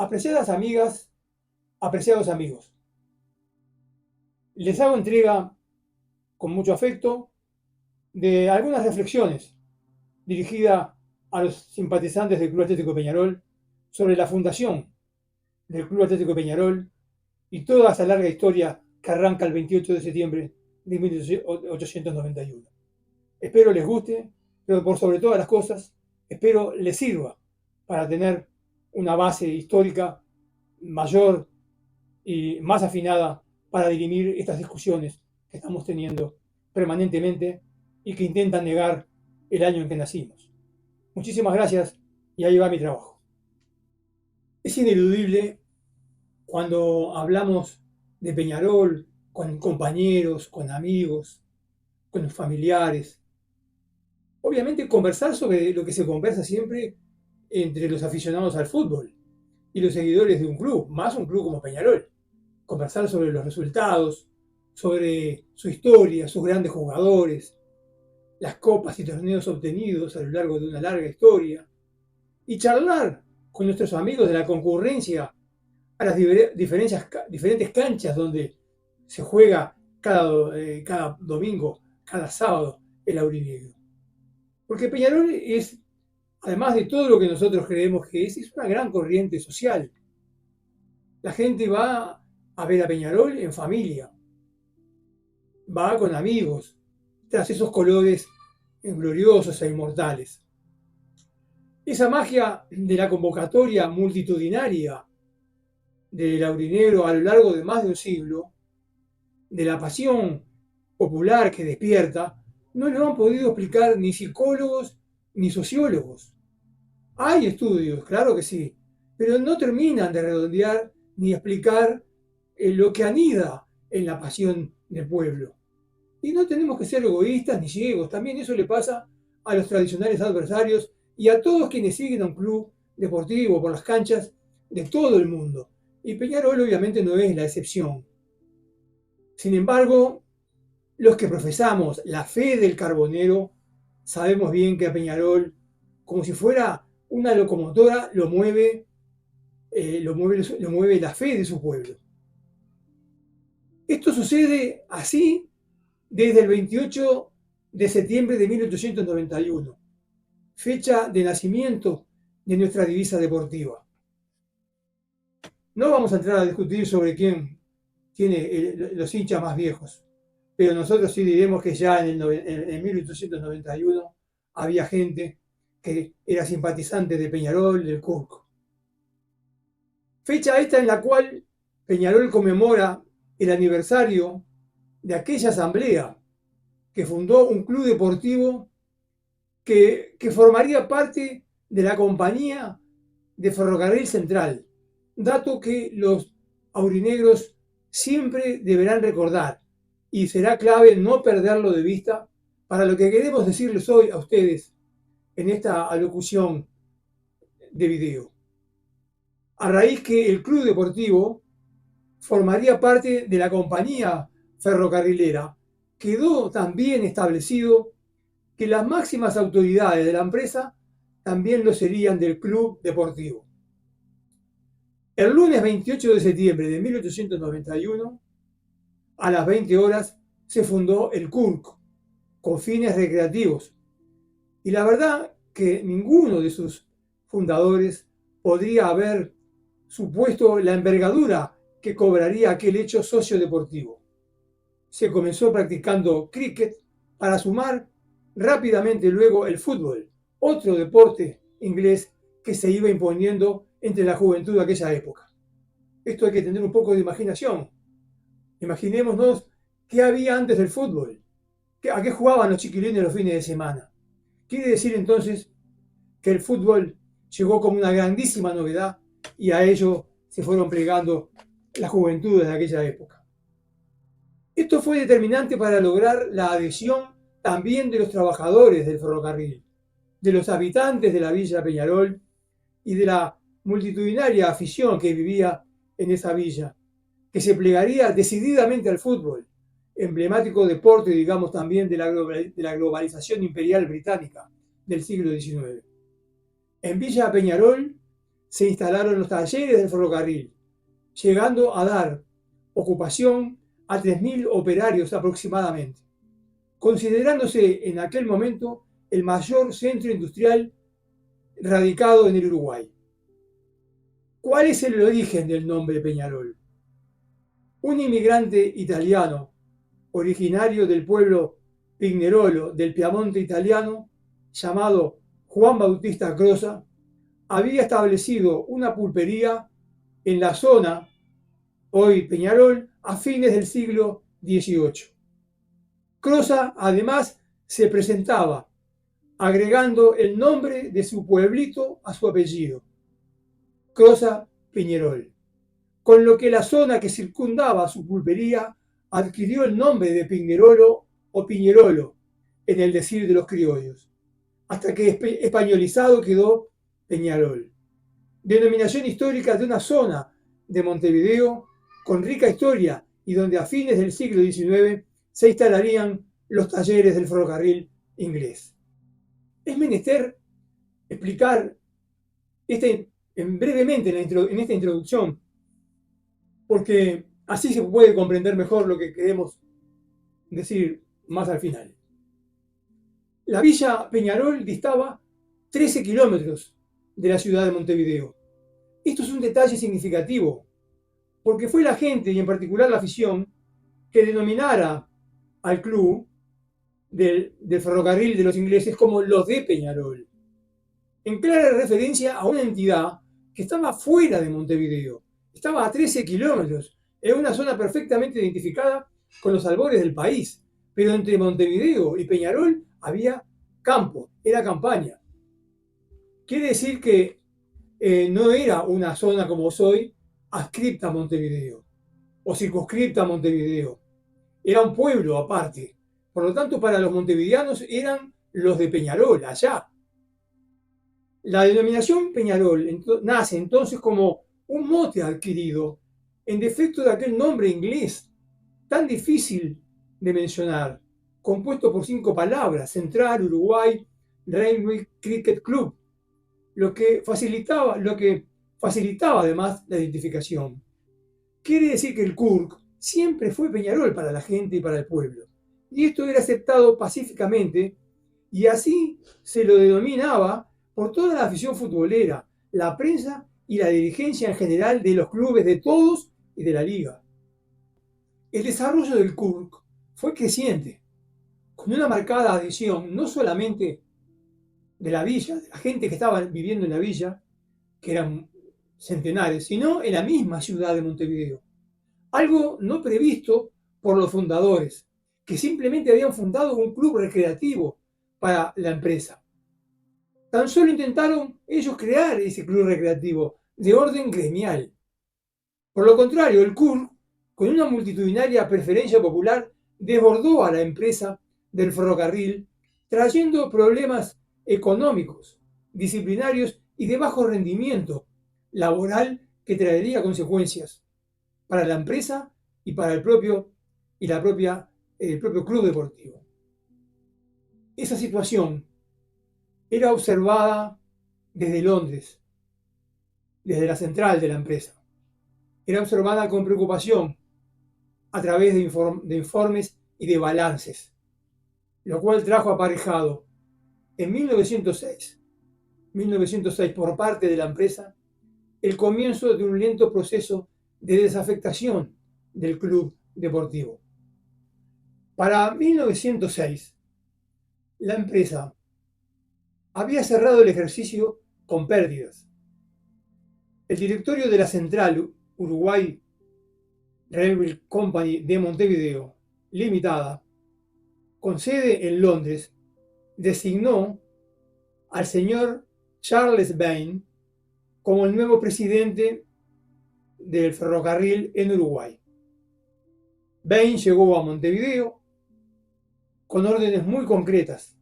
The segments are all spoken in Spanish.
Apreciadas amigas, apreciados amigos, les hago entrega con mucho afecto de algunas reflexiones dirigidas a los simpatizantes del Club Atlético Peñarol sobre la fundación del Club Atlético Peñarol y toda esa larga historia que arranca el 28 de septiembre de 1891. Espero les guste, pero por sobre todas las cosas, espero les sirva para tener una base histórica mayor y más afinada para dirimir estas discusiones que estamos teniendo permanentemente y que intentan negar el año en que nacimos. Muchísimas gracias y ahí va mi trabajo. Es ineludible cuando hablamos de Peñarol con compañeros, con amigos, con los familiares. Obviamente conversar sobre lo que se conversa siempre entre los aficionados al fútbol y los seguidores de un club, más un club como Peñarol. Conversar sobre los resultados, sobre su historia, sus grandes jugadores, las copas y torneos obtenidos a lo largo de una larga historia, y charlar con nuestros amigos de la concurrencia a las diferentes canchas donde se juega cada domingo, cada sábado, el aurinegro. Porque Peñarol es, además de todo lo que nosotros creemos que es una gran corriente social. La gente va a ver a Peñarol en familia, va con amigos, tras esos colores gloriosos e inmortales. Esa magia de la convocatoria multitudinaria del aurinegro a lo largo de más de un siglo, de la pasión popular que despierta, no lo han podido explicar ni psicólogos ni sociólogos. Hay estudios, claro que sí, pero no terminan de redondear ni explicar lo que anida en la pasión del pueblo. Y no tenemos que ser egoístas ni ciegos, también eso le pasa a los tradicionales adversarios y a todos quienes siguen a un club deportivo por las canchas de todo el mundo. Y Peñarol obviamente no es la excepción. Sin embargo, los que profesamos la fe del carbonero sabemos bien que a Peñarol, como si fuera una locomotora, lo mueve la fe de su pueblo. Esto sucede así desde el 28 de septiembre de 1891, fecha de nacimiento de nuestra divisa deportiva. No vamos a entrar a discutir sobre quién tiene los hinchas más viejos, pero nosotros sí diremos que ya en 1891 había gente que era simpatizante de Peñarol, del Curco. Fecha esta en la cual Peñarol conmemora el aniversario de aquella asamblea que fundó un club deportivo que formaría parte de la compañía de Ferrocarril Central, dato que los aurinegros siempre deberán recordar y será clave no perderlo de vista para lo que queremos decirles hoy a ustedes en esta alocución de video. A raíz que el club deportivo formaría parte de la compañía ferrocarrilera, quedó también establecido que las máximas autoridades de la empresa también lo serían del club deportivo. El lunes 28 de septiembre de 1891, a las 20 horas, se fundó el CURC, con fines recreativos. Y la verdad que ninguno de sus fundadores podría haber supuesto la envergadura que cobraría aquel hecho sociodeportivo. Se comenzó practicando cricket para sumar rápidamente luego el fútbol, otro deporte inglés que se iba imponiendo entre la juventud de aquella época. Esto hay que tener un poco de imaginación. Imaginémonos qué había antes del fútbol, a qué jugaban los chiquilines los fines de semana. Quiere decir entonces que el fútbol llegó como una grandísima novedad y a ello se fueron plegando las juventudes de aquella época. Esto fue determinante para lograr la adhesión también de los trabajadores del ferrocarril, de los habitantes de la villa Peñarol y de la multitudinaria afición que vivía en esa villa, que se plegaría decididamente al fútbol, emblemático deporte, digamos, también de la globalización imperial británica del siglo XIX. En Villa Peñarol se instalaron los talleres del ferrocarril, llegando a dar ocupación a 3.000 operarios aproximadamente, considerándose en aquel momento el mayor centro industrial radicado en el Uruguay. ¿Cuál es el origen del nombre Peñarol? Un inmigrante italiano, originario del pueblo Pignerolo del Piamonte italiano, llamado Juan Bautista Croza, había establecido una pulpería en la zona, hoy Peñarol, a fines del siglo XVIII. Croza, además, se presentaba agregando el nombre de su pueblito a su apellido, Croza Peñarol, con lo que la zona que circundaba su pulpería adquirió el nombre de Pignerolo o Piñerolo, en el decir de los criollos, hasta que españolizado quedó Peñarol, denominación histórica de una zona de Montevideo con rica historia y donde a fines del siglo XIX se instalarían los talleres del ferrocarril inglés. Es menester explicar brevemente en esta introducción, porque así se puede comprender mejor lo que queremos decir más al final. La villa Peñarol distaba 13 kilómetros de la ciudad de Montevideo. Esto es un detalle significativo, porque fue la gente, y en particular la afición, que denominara al club del ferrocarril de los ingleses como los de Peñarol, en clara referencia a una entidad que estaba fuera de Montevideo, estaba a 13 kilómetros, en una zona perfectamente identificada con los albores del país, pero entre Montevideo y Peñarol había campo, era campaña. Quiere decir que no era una zona como hoy, adscripta a Montevideo o circunscripta a Montevideo. Era un pueblo aparte. Por lo tanto, para los montevideanos eran los de Peñarol, allá. La denominación Peñarol nace entonces como un mote adquirido en defecto de aquel nombre inglés tan difícil de mencionar, compuesto por 5 palabras: Central Uruguay Railway Cricket Club, lo que facilitaba además la identificación. Quiere decir que el CURC siempre fue Peñarol para la gente y para el pueblo, y esto era aceptado pacíficamente, y así se lo denominaba por toda la afición futbolera, la prensa y la dirigencia en general de los clubes de todos y de la liga. El desarrollo del CURC fue creciente, con una marcada adhesión no solamente de la villa, de la gente que estaba viviendo en la villa, que eran centenares, sino en la misma ciudad de Montevideo. Algo no previsto por los fundadores, que simplemente habían fundado un club recreativo para la empresa. Tan solo intentaron ellos crear ese club recreativo de orden gremial. Por lo contrario, el CURC, con una multitudinaria preferencia popular, desbordó a la empresa del ferrocarril, trayendo problemas económicos, disciplinarios y de bajo rendimiento laboral que traería consecuencias para la empresa y para el propio club deportivo. Esa situación era observada desde Londres, desde la central de la empresa. Era observada con preocupación a través de informes y de balances, lo cual trajo aparejado en 1906 por parte de la empresa el comienzo de un lento proceso de desafectación del club deportivo. Para 1906, la empresa había cerrado el ejercicio con pérdidas. El directorio de la Central Uruguay Railway Company de Montevideo Limitada, con sede en Londres, designó al señor Charles Bain como el nuevo presidente del ferrocarril en Uruguay. Bain llegó a Montevideo con órdenes muy concretas: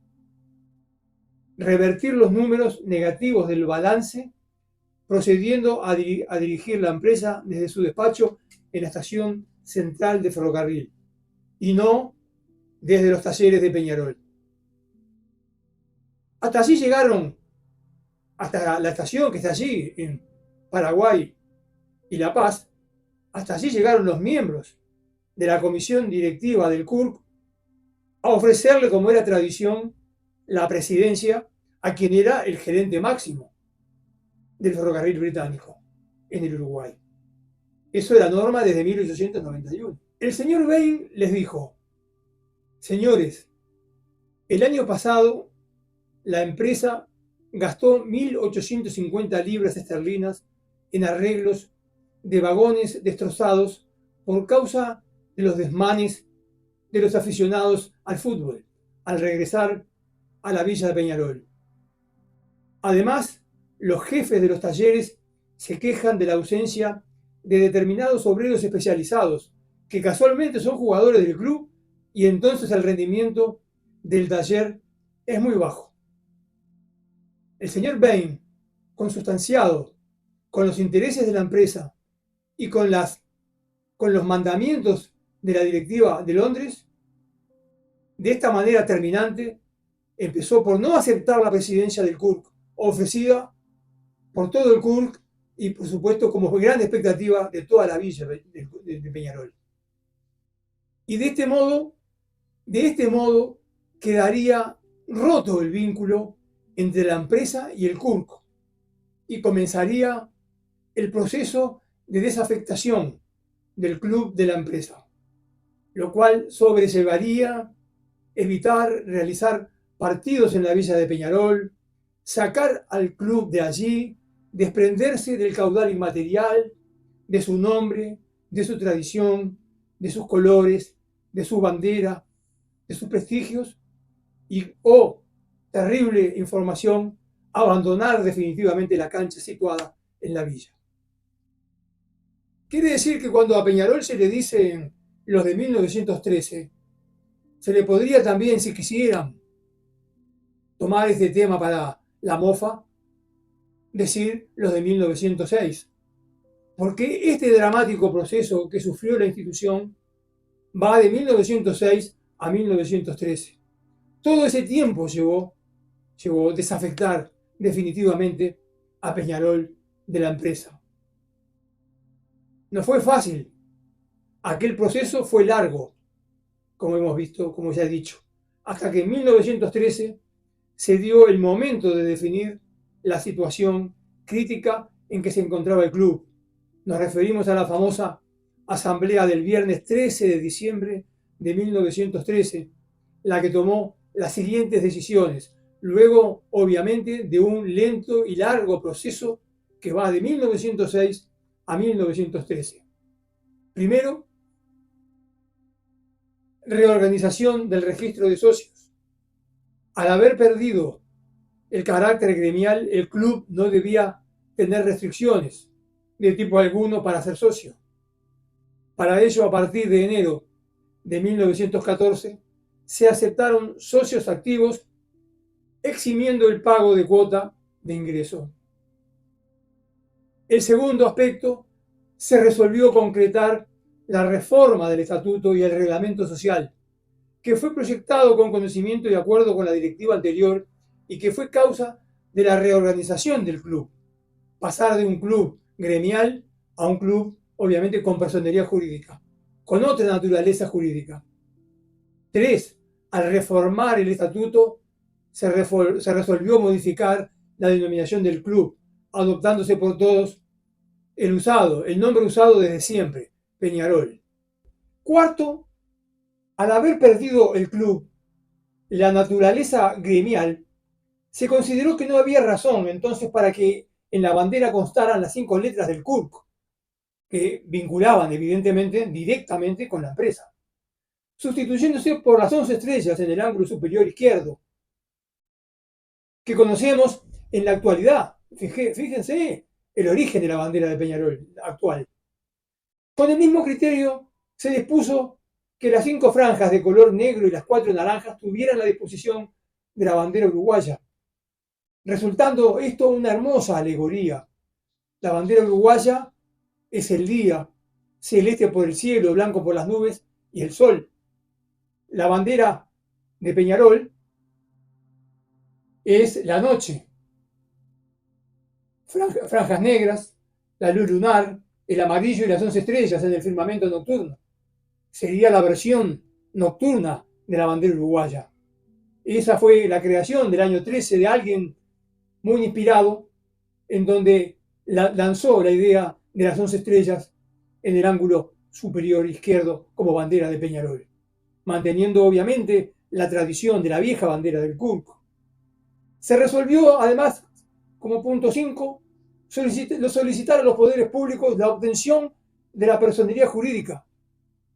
revertir los números negativos del balance, procediendo a dirigir la empresa desde su despacho en la estación central de ferrocarril y no desde los talleres de Peñarol. Hasta allí llegaron, hasta la estación que está allí, Paraguay y La Paz, hasta allí llegaron los miembros de la comisión directiva del CURC a ofrecerle, como era tradición, la presidencia a quien era el gerente máximo del ferrocarril británico en el Uruguay. Eso era norma desde 1891. El señor Bain les dijo: señores, el año pasado la empresa gastó 1.850 libras esterlinas en arreglos de vagones destrozados por causa de los desmanes de los aficionados al fútbol al regresar a la villa de Peñarol. Además, los jefes de los talleres se quejan de la ausencia de determinados obreros especializados que casualmente son jugadores del club, y entonces el rendimiento del taller es muy bajo. El señor Bain, consustanciado con los intereses de la empresa y con los mandamientos de la directiva de Londres, de esta manera terminante, empezó por no aceptar la presidencia del CURC, ofrecida por todo el CURC y, por supuesto, como gran expectativa de toda la villa de Peñarol. Y de este modo quedaría roto el vínculo entre la empresa y el CURC y comenzaría el proceso de desafectación del club de la empresa, lo cual sobrellevaría evitar realizar partidos en la villa de Peñarol, sacar al club de allí, desprenderse del caudal inmaterial, de su nombre, de su tradición, de sus colores, de su bandera, de sus prestigios y, oh, terrible información, abandonar definitivamente la cancha situada en la villa. Quiere decir que cuando a Peñarol se le dicen los de 1913, se le podría también, si quisieran, tomar este tema para la mofa, decir los de 1906. Porque este dramático proceso que sufrió la institución va de 1906 a 1913. Todo ese tiempo llevó a desafectar definitivamente a Peñarol de la empresa. No fue fácil. Aquel proceso fue largo, como hemos visto, como ya he dicho, hasta que en 1913 se dio el momento de definir la situación crítica en que se encontraba el club. Nos referimos a la famosa asamblea del viernes 13 de diciembre de 1913, la que tomó las siguientes decisiones, luego, obviamente, de un lento y largo proceso que va de 1906 a 1913. Primero, reorganización del registro de socios. Al haber perdido el carácter gremial, el club no debía tener restricciones de tipo alguno para ser socio. Para ello, a partir de enero de 1914, se aceptaron socios activos, eximiendo el pago de cuota de ingreso. El segundo aspecto, se resolvió concretar la reforma del estatuto y el reglamento social, que fue proyectado con conocimiento y acuerdo con la directiva anterior y que fue causa de la reorganización del club. Pasar de un club gremial a un club, obviamente, con personería jurídica, con otra naturaleza jurídica. 3. Al reformar el estatuto, se resolvió modificar la denominación del club, adoptándose por todos el nombre usado desde siempre, Peñarol. Cuarto, al haber perdido el club la naturaleza gremial, se consideró que no había razón entonces para que en la bandera constaran las 5 letras del CURC, que vinculaban evidentemente directamente con la empresa, sustituyéndose por las 11 estrellas en el ángulo superior izquierdo, que conocemos en la actualidad. Fíjense el origen de la bandera de Peñarol actual. Con el mismo criterio se dispuso que las 5 franjas de color negro y las 4 naranjas tuvieran la disposición de la bandera uruguaya, resultando esto una hermosa alegoría. La bandera uruguaya es el día, celeste por el cielo, blanco por las nubes y el sol. La bandera de Peñarol es la noche, franjas negras, la luz lunar, el amarillo y las 11 estrellas en el firmamento nocturno. Sería la versión nocturna de la bandera uruguaya. Esa fue la creación del año 13 de alguien muy inspirado, en donde lanzó la idea de las 11 estrellas en el ángulo superior izquierdo como bandera de Peñarol, manteniendo obviamente la tradición de la vieja bandera del CURC. Se resolvió además, como punto 5, solicitar a los poderes públicos la obtención de la personería jurídica,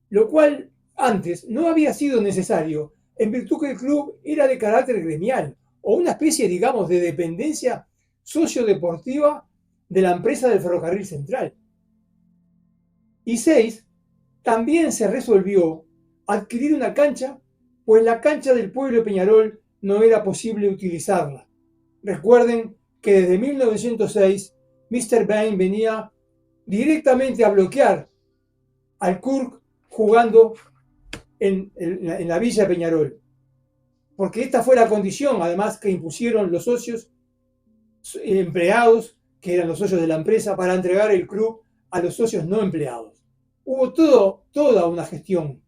lo cual antes no había sido necesario, en virtud que el club era de carácter gremial, o una especie, digamos, de dependencia sociodeportiva de la empresa del Ferrocarril Central. Y 6, también se resolvió adquirir una cancha, pues la cancha del pueblo de Peñarol no era posible utilizarla. Recuerden que desde 1906 Mr. Bain venía directamente a bloquear al CURC jugando en la villa de Peñarol, porque esta fue la condición además que impusieron los socios empleados, que eran los socios de la empresa, para entregar el club a los socios no empleados. Hubo toda una gestión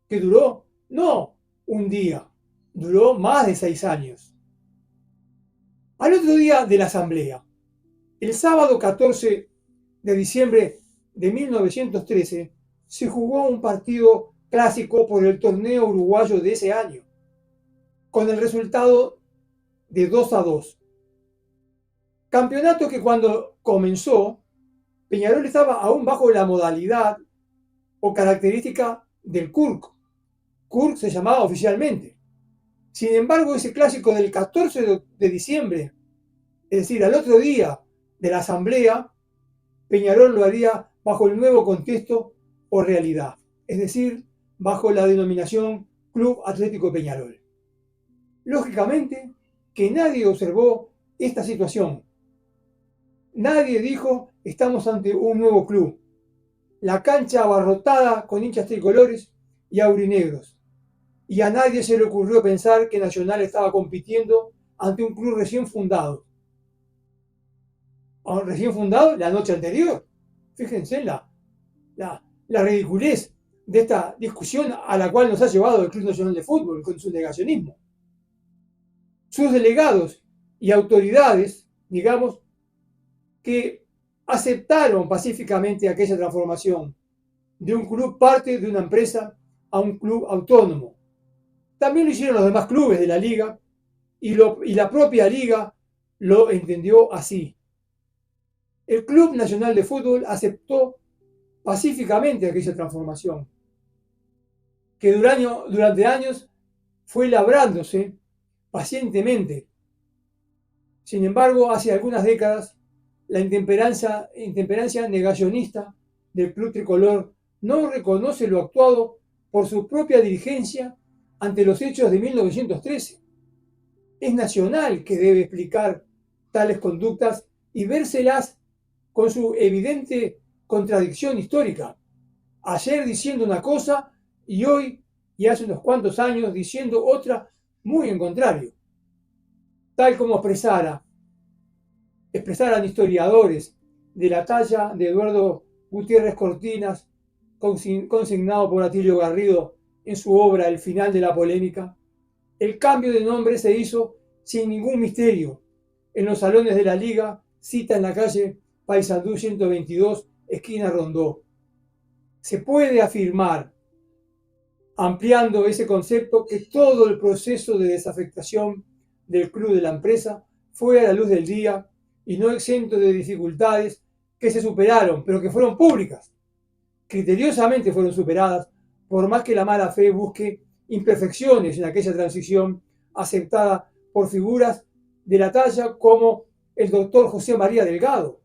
que duró no un día, duró más de 6 años. Al otro día de la asamblea, el sábado 14 de diciembre de 1913, se jugó un partido clásico por el torneo uruguayo de ese año, con el resultado de 2-2. Campeonato que cuando comenzó, Peñarol estaba aún bajo la modalidad o característica del CURC. CURC se llamaba oficialmente. Sin embargo, ese clásico del 14 de diciembre, es decir, al otro día de la asamblea, Peñarol lo haría bajo el nuevo contexto o realidad, es decir, bajo la denominación Club Atlético Peñarol. Lógicamente que nadie observó esta situación. Nadie dijo, estamos ante un nuevo club. La cancha abarrotada con hinchas tricolores y aurinegros. Y a nadie se le ocurrió pensar que Nacional estaba compitiendo ante un club recién fundado. Recién fundado la noche anterior. Fíjense en la ridiculez de esta discusión a la cual nos ha llevado el Club Nacional de Fútbol con su negacionismo. Sus delegados y autoridades, digamos, que aceptaron pacíficamente aquella transformación de un club parte de una empresa a un club autónomo. También lo hicieron los demás clubes de la liga y la propia liga lo entendió así. El Club Nacional de Fútbol aceptó pacíficamente aquella transformación, que durante años fue labrándose pacientemente. Sin embargo, hace algunas décadas, la intemperancia negacionista del club tricolor no reconoce lo actuado por su propia dirigencia ante los hechos de 1913. Es Nacional que debe explicar tales conductas y vérselas con su evidente contradicción histórica. Ayer diciendo una cosa y hoy, y hace unos cuantos años, diciendo otra muy en contrario. Tal como expresaran historiadores de la talla de Eduardo Gutiérrez Cortinas, consignado por Atilio Garrido en su obra El final de la polémica, el cambio de nombre se hizo sin ningún misterio. En los salones de la Liga, cita en la calle Paysandú 122, esquina Rondó. Se puede afirmar, ampliando ese concepto, que todo el proceso de desafectación del club de la empresa fue a la luz del día y no exento de dificultades que se superaron, pero que fueron públicas. Criteriosamente fueron superadas, por más que la mala fe busque imperfecciones en aquella transición aceptada por figuras de la talla como el doctor José María Delgado,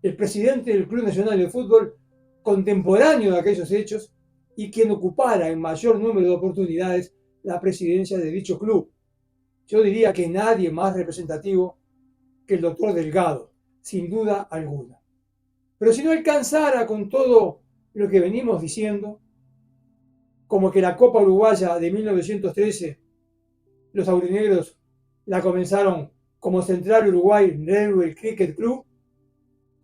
el presidente del Club Nacional de Fútbol contemporáneo de aquellos hechos y quien ocupara en mayor número de oportunidades la presidencia de dicho club. Yo diría que nadie más representativo que el doctor Delgado, sin duda alguna. Pero si no alcanzara con todo lo que venimos diciendo, como que la Copa Uruguaya de 1913, los aurinegros la comenzaron como Central Uruguay Railway Cricket Club,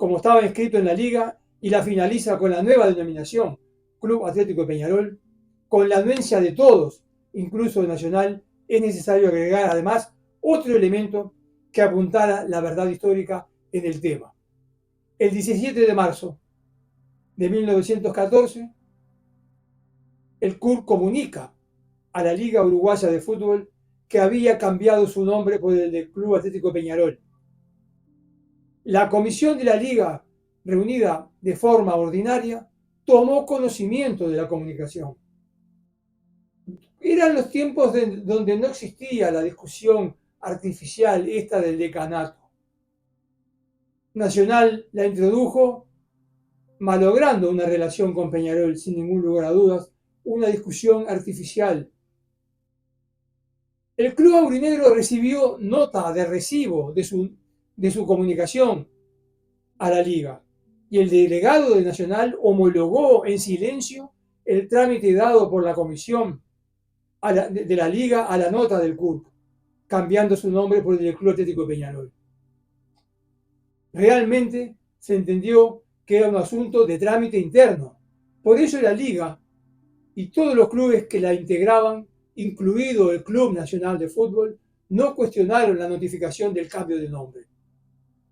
como estaba escrito en la liga, y la finaliza con la nueva denominación, Club Atlético Peñarol, con la anuencia de todos, incluso Nacional, es necesario agregar además otro elemento que apuntara la verdad histórica en el tema. El 17 de marzo de 1914, el CUR comunica a la Liga Uruguaya de Fútbol que había cambiado su nombre por el del Club Atlético Peñarol. La comisión de la Liga, reunida de forma ordinaria, tomó conocimiento de la comunicación. Eran los tiempos donde no existía la discusión artificial esta del decanato. Nacional la introdujo malogrando una relación con Peñarol, sin ningún lugar a dudas, una discusión artificial. El club aurinegro recibió nota de recibo de su comunicación a la liga y el delegado de Nacional homologó en silencio el trámite dado por la comisión de la liga a la nota del CURC, cambiando su nombre por el del Club Atlético Peñarol. Realmente se entendió que era un asunto de trámite interno. Por eso la liga y todos los clubes que la integraban, incluido el Club Nacional de Fútbol, no cuestionaron la notificación del cambio de nombre.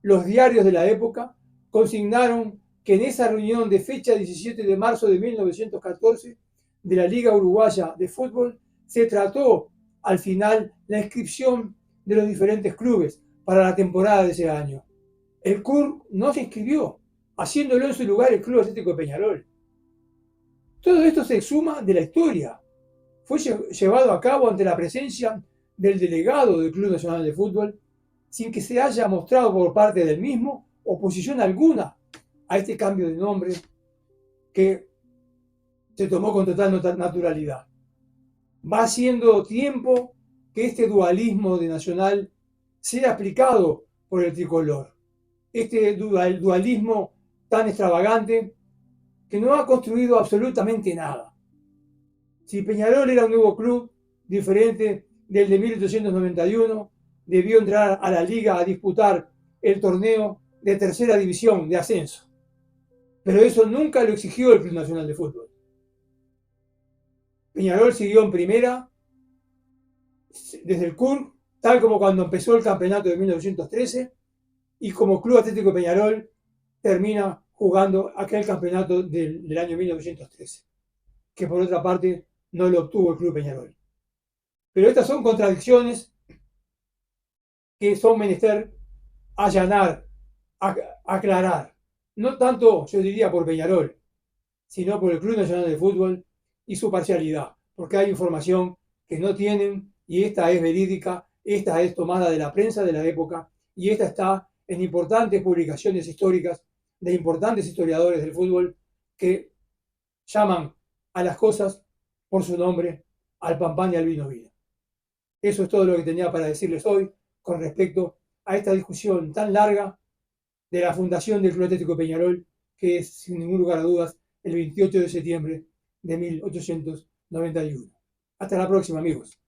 Los diarios de la época consignaron que en esa reunión de fecha 17 de marzo de 1914 de la Liga Uruguaya de Fútbol se trató al final la inscripción de los diferentes clubes para la temporada de ese año. El CUR no se inscribió, haciéndolo en su lugar el Club Atlético de Peñarol. Todo esto se exhuma de la historia. Fue llevado a cabo ante la presencia del delegado del Club Nacional de Fútbol, sin que se haya mostrado por parte del mismo oposición alguna a este cambio de nombre que se tomó con total naturalidad. Va siendo tiempo que este dualismo de Nacional sea aplicado por el tricolor. Este dualismo tan extravagante que no ha construido absolutamente nada. Si Peñarol era un nuevo club diferente del de 1891, debió entrar a la liga a disputar el torneo de tercera división de ascenso. Pero eso nunca lo exigió el Club Nacional de Fútbol. Peñarol siguió en primera desde el CUR, tal como cuando empezó el campeonato de 1913, y como Club Atlético Peñarol termina jugando aquel campeonato del año 1913, que por otra parte no lo obtuvo el Club Peñarol. Pero estas son contradicciones que son menester allanar, aclarar, no tanto, yo diría, por Peñarol, sino por el Club Nacional de Fútbol y su parcialidad, porque hay información que no tienen y esta es verídica, esta es tomada de la prensa de la época y esta está en importantes publicaciones históricas de importantes historiadores del fútbol que llaman a las cosas por su nombre, al pan pan y al vino vino. Eso es todo lo que tenía para decirles hoy con respecto a esta discusión tan larga de la fundación del Club Atlético Peñarol, que es, sin ningún lugar a dudas, el 28 de septiembre de 1891. Hasta la próxima, amigos.